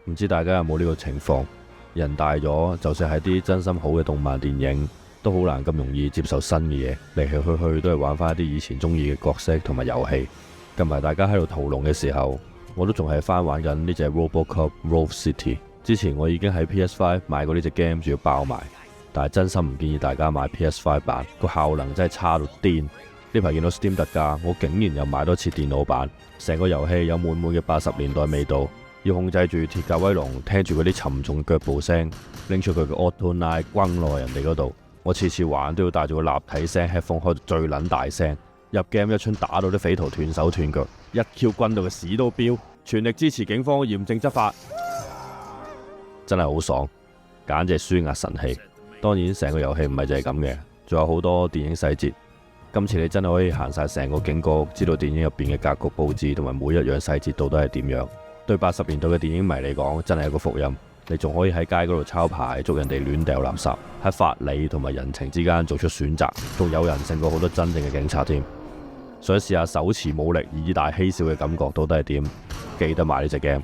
唔知大家有冇呢個情況？人大咗，就算係啲真心好嘅動漫電影，都好難咁容易接受新嘅嘢，嚟嚟去去都係玩翻一啲以前中意嘅角色同埋遊戲。近排大家喺度屠龍嘅時候，我都仲係翻玩緊呢隻 RoboCop Rogue City。之前我已經喺 PS5 買過呢隻 game，仲要爆埋，但係真心唔建議大家買 PS5 版，個效能真係差到癲。呢排見到 Steam 特價，我竟然又買多次電腦版，成個遊戲有滿滿嘅80年代味道。要控制住鐵甲威龍，聽住嗰啲沉重嘅腳步聲，拎出佢嘅 Auto Knife 轟落人哋嗰度。我次次玩都要帶住個立體聲 headphone 開到最撚大聲，入 game 一槍打到啲匪徒斷手斷腳，一 Q 轟到個屎都飆，全力支持警方嚴正執法，真係好爽，簡直係紓壓神器。當然成個遊戲唔係就係咁嘅，仲有好多電影細節。今次你真係可以行晒成個警局，知道電影入邊嘅格局佈置同埋每一樣細節到底係點樣。對80年代嘅電影迷嚟講，真係一個福音。你仲可以喺街嗰度抄牌，捉人哋亂掉垃圾，喺法理同埋人情之間做出選擇，仲有人勝過好多真正嘅警察添。想試下手持武力以大欺小嘅感覺到底係點？記得買呢隻 game。